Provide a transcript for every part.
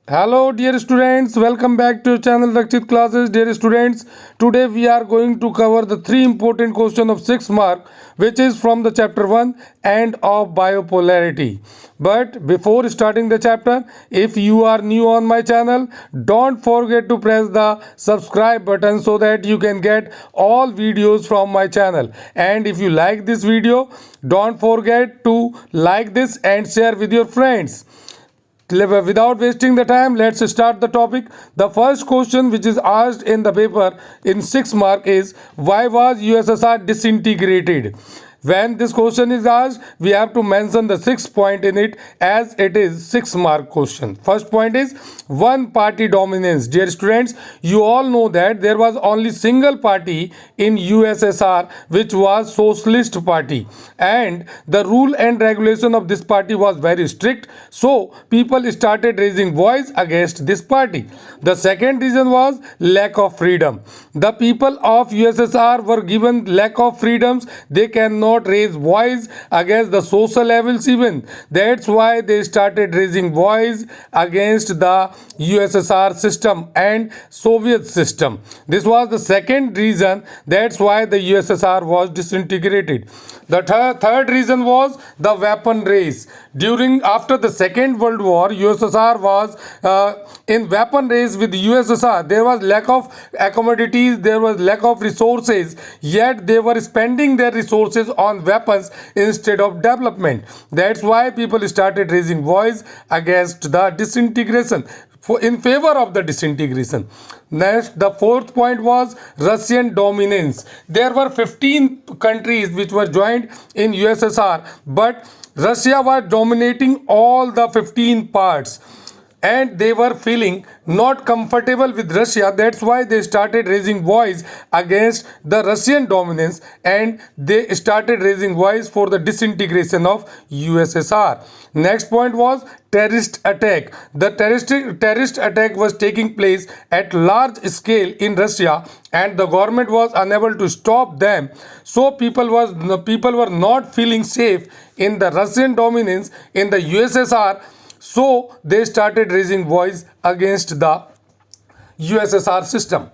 Hello dear students, welcome back to channel Rakshit Classes. Dear students, today we are going to cover the three important questions of 6 mark which is from the chapter 1 and of bipolarity. But before starting the chapter, if you are new on my channel, don't forget to press the subscribe button so that you can get all videos from my channel. And if you like this video, don't forget to like this and share with your friends. Without wasting the time, let's start the topic. The first question which is asked in the paper in 6 mark is, why was USSR disintegrated? When this question is asked, we have to mention the 6th point in it, as it is 6 mark question. First point is one party dominance. Dear students, you all know that there was only single party in USSR, which was Socialist Party, and the rule and regulation of this party was very strict, so people started raising voice against this party. The second reason was lack of freedom. The people of USSR were given lack of freedoms. They cannot raise voice against the social evils even. That's why they started raising voice against the USSR system and Soviet system. This was the second reason. That's why the USSR was disintegrated. The third reason was the weapon race. After the Second World War, USSR was in weapon race with USSR. There was lack of commodities, there was lack of resources, yet they were spending their resources on weapons instead of development. That's why people started raising voice against the disintegration, in favor of the disintegration. Next, the fourth point was Russian dominance. There were 15 countries which were joined in USSR, but Russia was dominating all the 15 parts, and they were feeling not comfortable with Russia. That's why they started raising voice against the Russian dominance, and they started raising voice for the disintegration of USSR. Next point was terrorist attack. The terrorist attack was taking place at large scale in Russia, and the government was unable to stop them. So people were not feeling safe in the Russian dominance in the USSR. So they started raising voice against the USSR system.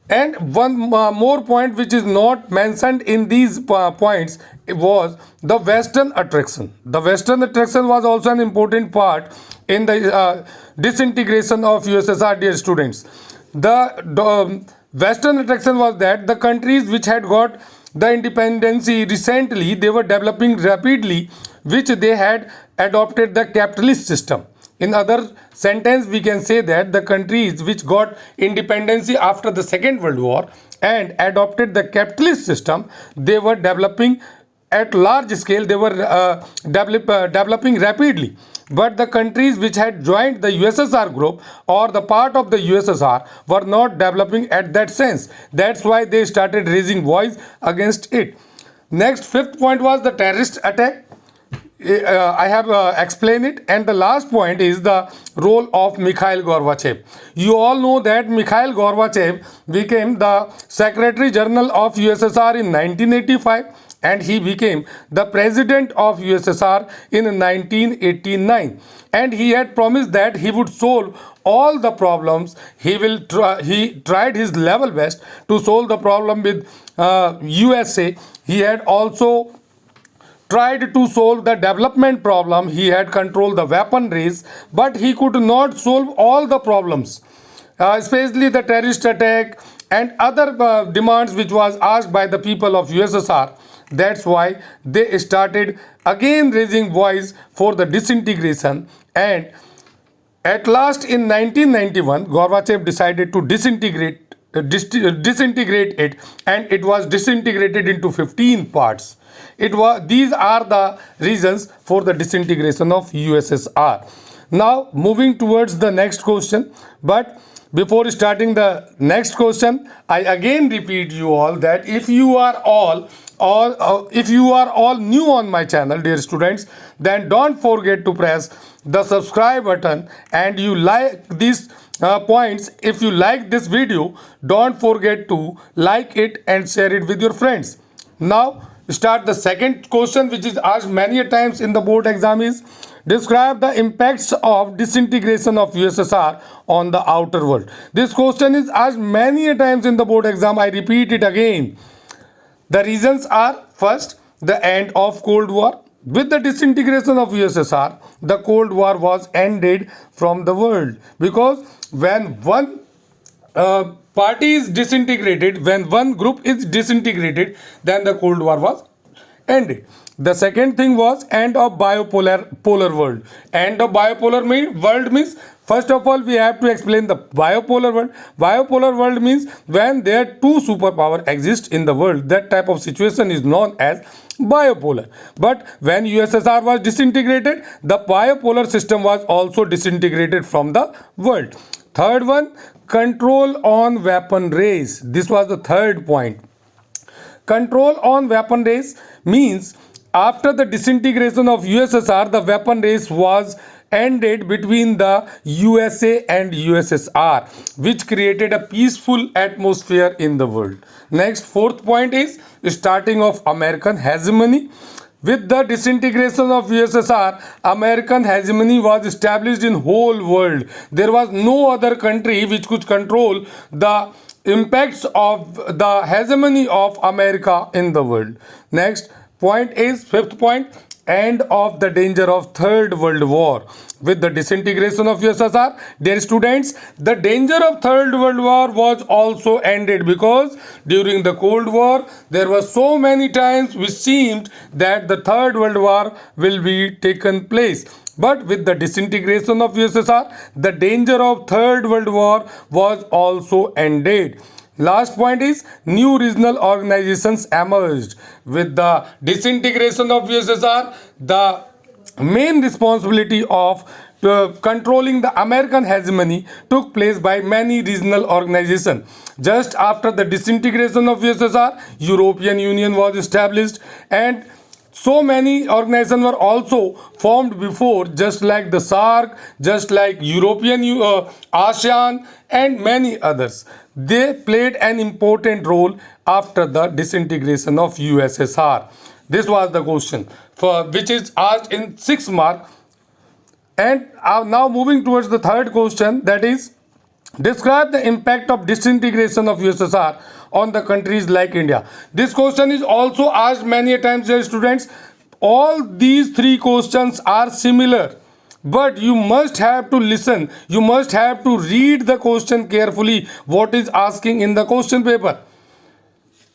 And one more point which is not mentioned in these points was the Western attraction. The Western attraction was also an important part in the disintegration of USSR, dear students. The Western attraction was that the countries which had got the independence recently, they were developing rapidly, which they had adopted the capitalist system. In other sentence, we can say that the countries which got independence after the Second World War and adopted the capitalist system, they were developing at large scale, they were developing rapidly. But the countries which had joined the USSR group or the part of the USSR were not developing at that sense. That's why they started raising voice against it. Next, fifth point was the terrorist attack. I have explained it. And the last point is the role of Mikhail Gorbachev. You all know that Mikhail Gorbachev became the Secretary General of USSR in 1985, and he became the President of USSR in 1989. And he had promised that he would solve all the problems. He tried his level best to solve the problem with USA. He had also tried to solve the development problem. He had controlled the weapon race, but he could not solve all the problems, especially the terrorist attack and other demands which was asked by the people of USSR. That's why they started again raising voice for the disintegration, and at last in 1991 Gorbachev decided to disintegrate it, and it was disintegrated into 15 parts. These are the reasons for the disintegration of USSR. Now moving towards the next question, but before starting the next question, I again repeat you all that if you are all new on my channel, dear students, then don't forget to press the subscribe button, and you like these points. If you like this video, don't forget to like it and share it with your friends. Now start the second question, which is asked many a times in the board exam, is describe the impacts of disintegration of USSR on the outer world. This question is asked many a times in the board exam. I repeat it again. The reasons are: first, the end of Cold War. With the disintegration of USSR, the Cold War was ended from the world, because when one party is disintegrated, when one group is disintegrated, then the Cold War was ended. The second thing was end of bipolar world. End of world means, first of all we have to explain the bipolar world. Bipolar world means when there two superpower exist in the world. That type of situation is known as bipolar. But when USSR was disintegrated, the bipolar system was also disintegrated from the world. Third one, control on weapon race. This was the third point. Control on weapon race means after the disintegration of USSR, the weapon race was ended between the USA and USSR, which created a peaceful atmosphere in the world. Next, fourth point is starting of American hegemony. With the disintegration of USSR, American hegemony was established in whole world. There was no other country which could control the impacts of the hegemony of America in the world. Next point is, fifth point, end of the danger of Third World War. With the disintegration of USSR, dear students, the danger of Third World War was also ended, because during the Cold War there were so many times which seemed that the Third World War will be taken place. But with the disintegration of USSR, the danger of Third World War was also ended. Last point is new regional organizations emerged. With the disintegration of USSR, the main responsibility of controlling the American hegemony took place by many regional organizations. Just after the disintegration of USSR, European Union was established, and so many organizations were also formed before, just like the SARC, just like ASEAN, and many others. They played an important role after the disintegration of USSR. This was the question for which is asked in 6 mark. And now moving towards the third question, that is describe the impact of disintegration of USSR on the countries like India. This question is also asked many times, dear students. All these three questions are similar, but you must have to listen. You must have to read the question carefully, what is asking in the question paper.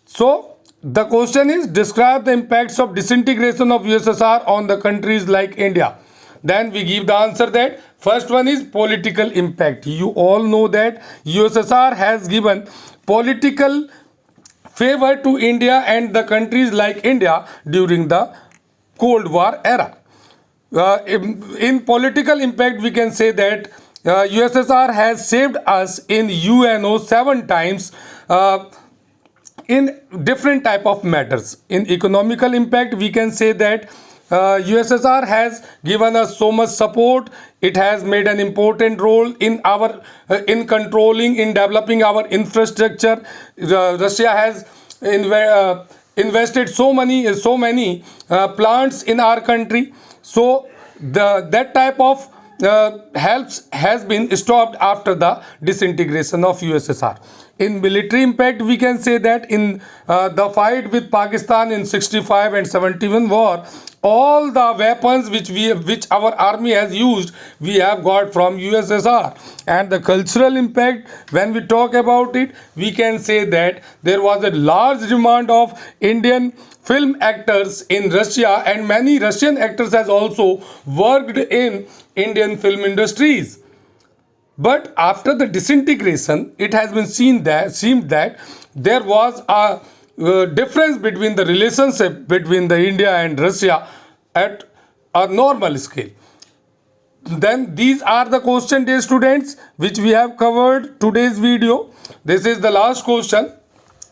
So the question is describe the impacts of disintegration of USSR on the countries like India. Then we give the answer that first one is political impact. You all know that USSR has given political favor to India and the countries like India during the Cold War era. In political impact, we can say that USSR has saved us in UNO 7 times in different type of matters. In economical impact, we can say that USSR has given us so much support. It has made an important role in our in controlling, in developing our infrastructure. Russia has invested so many plants in our country. So that type of helps has been stopped after the disintegration of USSR. In military impact, we can say that in the fight with Pakistan in 65 and 71 war, all the weapons which our army has used, we have got from USSR. And the cultural impact, when we talk about it, we can say that there was a large demand of Indian film actors in Russia, and many Russian actors has also worked in Indian film industries. But after the disintegration, it has been seemed that there was a difference between the relationship between the India and Russia at a normal scale. Then these are the questions, dear students, which we have covered today's video. This is the last question,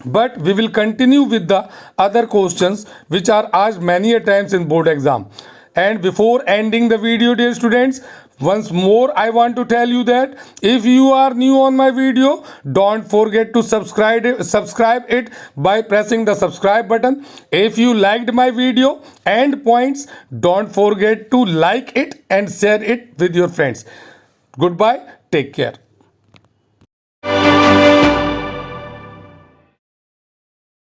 but we will continue with the other questions which are asked many a times in board exam. And before ending the video, dear students, Once more, I want to tell you that if you are new on my video, don't forget to subscribe it by pressing the subscribe button. If you liked my video and points, don't forget to like it and share it with your friends. Goodbye. Take care.